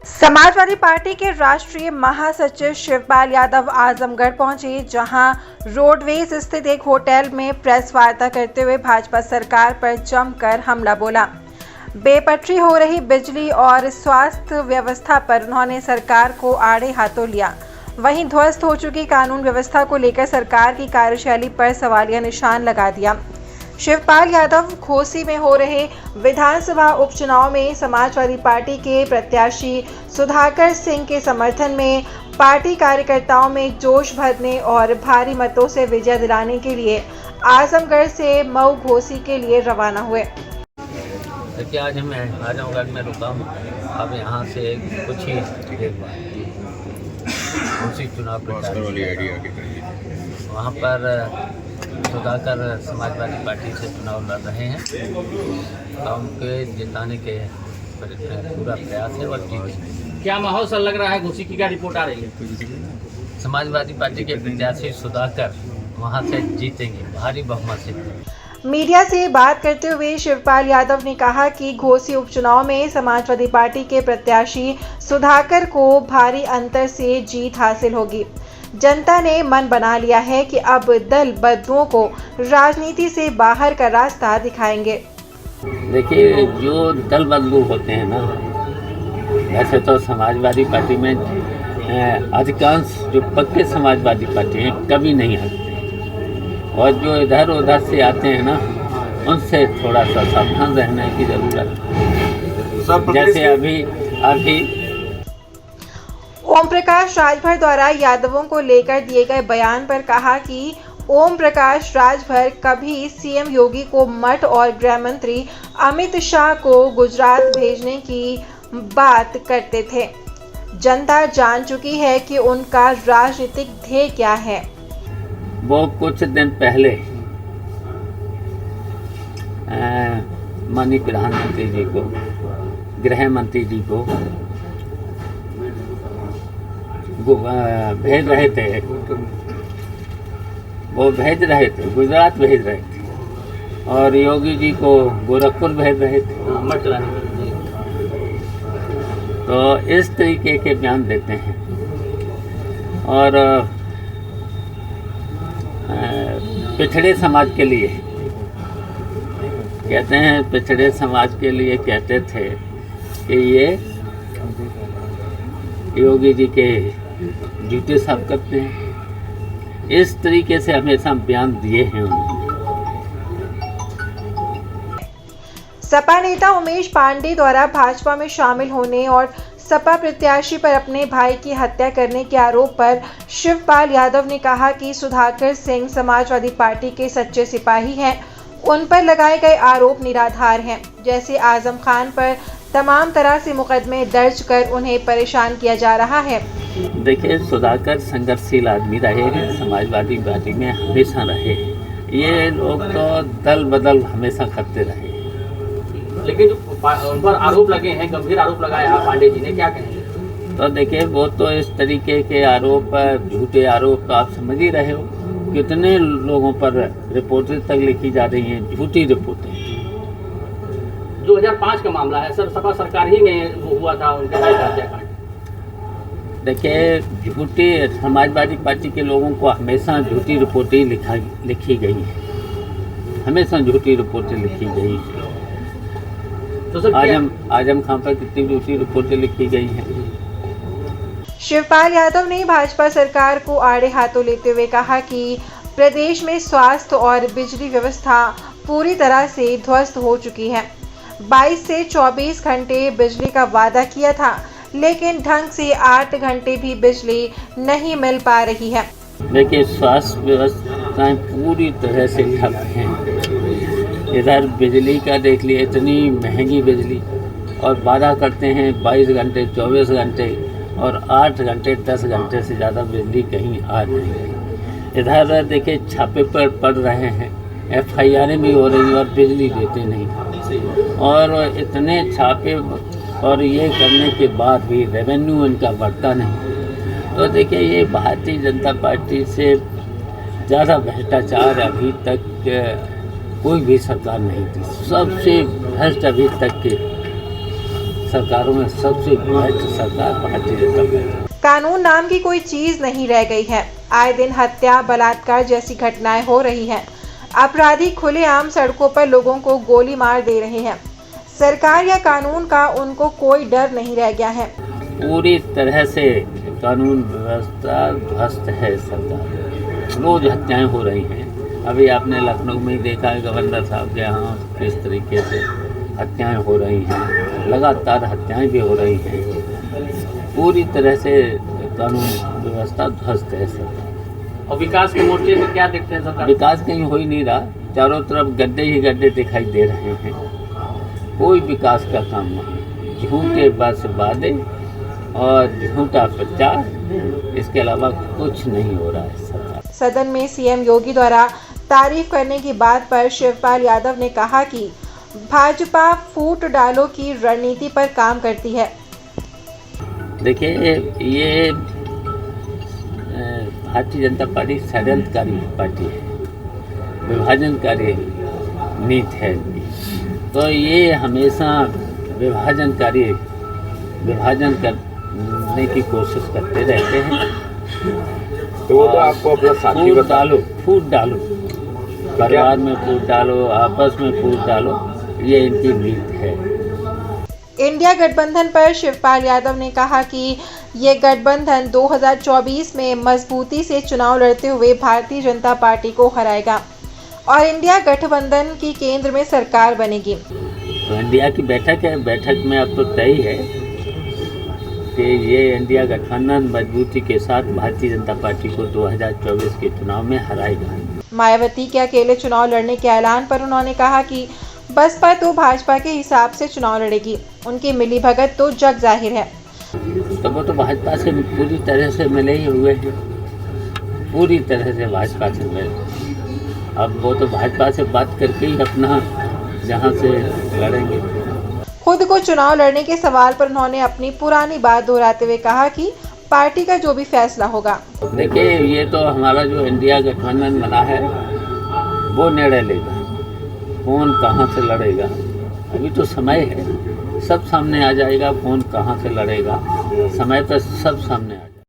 Samajwadi party के राष्ट्रीय महासचिव शिवपाल यादव आजमगढ़ पहुंचे, जहां रोडवेज स्थित एक होटल में प्रेस वार्ता करते हुए भाजपा सरकार पर जमकर हमला बोला। बेपटरी हो रही बिजली और स्वास्थ्य व्यवस्था पर उन्होंने सरकार को आड़े हाथों लिया। वहीं ध्वस्त हो चुकी कानून व्यवस्था को लेकर सरकार की कार्यशैली पर सवालिया निशान लगा दिया। शिवपाल यादव घोसी में हो रहे विधानसभा उपचुनाव में समाजवादी पार्टी के प्रत्याशी सुधाकर सिंह के समर्थन में पार्टी कार्यकर्ताओं में जोश भरने और भारी मतों से विजय दिलाने के लिए आजमगढ़ से मऊ घोसी के लिए रवाना हुए। देखिए, आज मैं आजमगढ़ में रुका हूँ। अब यहाँ से कुछ ही देर बाद घोसी चुनाव प्रचार वहाँ पर सुधाकर समाजवादी पार्टी से चुनाव लड़ रहे हैं और उनके जिताने के पूरा प्रयास है और जीतेंगे। क्या माहौल सर लग रहा है? घोसी की क्या रिपोर्ट आ रही है? समाजवादी पार्टी के प्रत्याशी सुधाकर वहां से जीतेंगे भारी बहुमत से। मीडिया से बात करते हुए शिवपाल यादव ने कहा कि घोसी उपचुनाव में समाजवादी पार्टी के प्रत्याशी सुधाकर को भारी अंतर से जीत हासिल होगी। जनता ने मन बना लिया है कि अब दल बदलुओं को राजनीति से बाहर का रास्ता दिखाएंगे। देखिए, जो दल बदलू होते हैं ना, वैसे तो समाजवादी पार्टी में अधिकांश जो पक्के समाजवादी पार्टी हैं कभी नहीं आते, और जो इधर उधर से आते हैं ना, उनसे थोड़ा सा सावधान रहने की जरूरत है। जैसे अभी ओम प्रकाश राजभर द्वारा यादवों को लेकर दिए गए बयान पर कहा कि ओम प्रकाश राजभर कभी सीएम योगी को मठ और गृह मंत्री अमित शाह को गुजरात भेजने की बात करते थे। जनता जान चुकी है कि उनका राजनीतिक ध्येय क्या है। वो कुछ दिन पहले माननीय प्रधानमंत्री जी को, गृह मंत्री जी को भेज रहे थे, गुजरात भेज रहे थे, और योगी जी को गोरखपुर भेज रहे थे। तो इस तरीके के बयान देते हैं। और पिछड़े समाज के लिए कहते हैं, पिछड़े समाज के लिए कहते थे कि ये योगी जी के जूते साफ करते हैं। इस तरीके से हमेशा बयान दिए हैं उन्होंने। सपा नेता उमेश पांडे द्वारा भाजपा में शामिल होने और सपा प्रत्याशी पर अपने भाई की हत्या करने के आरोप पर शिवपाल यादव ने कहा कि सुधाकर सिंह समाजवादी पार्टी के सच्चे सिपाही हैं। उन पर लगाए गए आरोप निराधार हैं। जैसे आजम खान पर तमाम तरह से मुकदमे दर्ज कर उन्हें परेशान किया जा रहा है। देखिए, सुधाकर संघर्षशील आदमी रहे हैं, समाजवादी पार्टी में हमेशा रहे हैं। ये लोग तो दल बदल हमेशा करते रहे। लेकिन जो उन पर आरोप लगे हैं, गंभीर आरोप लगाया पांडे जी ने, क्या कहें? तो देखिए, वो तो इस तरीके के आरोप, झूठे आरोप तो आप समझ ही रहे हो। कितने लोगों पर रिपोर्टें तक लिखी जा रही हैं, झूठी रिपोर्टें। 2005 का मामला है सर, सपा सरकार ही में वो हुआ था उनके हत्याकांड। देखिए, झूठी समाजवादी पार्टी के लोगों को हमेशा झूठी रिपोर्टें लिखी गई है, हमेशा झूठी रिपोर्टें लिखी गई है। तो सर आजम खान पर कितनी झूठी रिपोर्टें लिखी गई हैं। शिवपाल यादव ने भाजपा सरकार को आड़े हाथों लेते हुए कहा कि प्रदेश में स्वास्थ्य और बिजली व्यवस्था पूरी तरह से ध्वस्त हो चुकी है। 22 से 24 घंटे बिजली का वादा किया था, लेकिन ढंग से 8 घंटे भी बिजली नहीं मिल पा रही है। देखिए, स्वास्थ्य व्यवस्थाएं पूरी तरह से ठप हैं। इधर बिजली का देख लिए, इतनी महंगी बिजली, और वादा करते हैं 22 घंटे 24 घंटे, और 8 घंटे 10 घंटे से ज़्यादा बिजली कहीं आ नहीं। इधर देखिए, छापे पर पड़ रहे हैं, FIR भी हो रही है और बिजली देते नहीं। और इतने छापे और ये करने के बाद भी रेवेन्यू इनका बढ़ता नहीं। तो देखिए, ये भारतीय जनता पार्टी से ज़्यादा भ्रष्टाचार अभी तक कोई भी सरकार नहीं थी। सबसे भ्रष्ट अभी तक के सरकारों में सबसे बेस्ट सरकार भारतीय जनता पार्टी। कानून नाम की कोई चीज नहीं रह गई है। आए दिन हत्या, बलात्कार जैसी घटनाएं हो रही हैं। अपराधी खुलेआम सड़कों पर लोगों को गोली मार दे रहे हैं। सरकार या कानून का उनको कोई डर नहीं रह गया है। पूरी तरह से कानून व्यवस्था ध्वस्त है। सरकार रोज हत्याएं हो रही हैं। अभी आपने लखनऊ में ही देखा है, गवर्नर साहब के यहाँ किस तरीके से हत्याएं हो रही हैं। लगातार हत्याएं भी हो रही हैं। पूरी तरह से कानून व्यवस्था ध्वस्त है। सरकार और विकास के मोर्चे में क्या देखते हैं सरकार? विकास कहीं हो ही नहीं रहा। चारों तरफ गड्ढे ही गड्ढे दिखाई दे रहे हैं। कोई विकास का काम नहीं। झूठे बस वादे और झूठा प्रचार, इसके अलावा कुछ नहीं हो रहा है। सरकार सदन में सीएम योगी द्वारा तारीफ करने की बात पर शिवपाल यादव ने कहा कि भाजपा फूट डालो की रणनीति पर काम करती है। देखिए, ये भारतीय जनता पार्टी षड्यंत्रकारी पार्टी है, विभाजनकारी नीति है। तो ये हमेशा विभाजन करने की कोशिश करते रहते हैं। तो वो तो आपको अपना साथी फूट डालो, परिवार में फूट डालो, आपस में फूट डालो, ये इनकी नीति है। इंडिया गठबंधन पर शिवपाल यादव ने कहा कि ये गठबंधन 2024 में मजबूती से चुनाव लड़ते हुए भारतीय जनता पार्टी को हराएगा और इंडिया गठबंधन की केंद्र में सरकार बनेगी। तो इंडिया की बैठक है। बैठक में अब तो तय है कि ये इंडिया गठबंधन मजबूती के साथ भारतीय जनता पार्टी को 2024 के चुनाव में हराएगा। मायावती के अकेले चुनाव लड़ने के ऐलान पर उन्होंने कहा कि बसपा तो भाजपा के हिसाब से चुनाव लड़ेगी। उनकी मिलीभगत तो जग जाहिर है। तो वो तो भाजपा से पूरी तरह से मिले ही हुए हैं। पूरी तरह से भाजपा से मिले। अब वो तो भाजपा से बात करके ही अपना जहाँ से लड़ेंगे। खुद को चुनाव लड़ने के सवाल पर उन्होंने अपनी पुरानी बात दोहराते हुए कहा कि पार्टी का जो भी फैसला होगा। देखिए, ये तो हमारा जो इंडिया गठबंधन बना है वो निर्णय लेगा कौन कहाँ से लड़ेगा। अभी तो समय है, सब सामने आ जाएगा। कौन कहाँ से लड़ेगा, समय पर सब सामने आ जाएगा।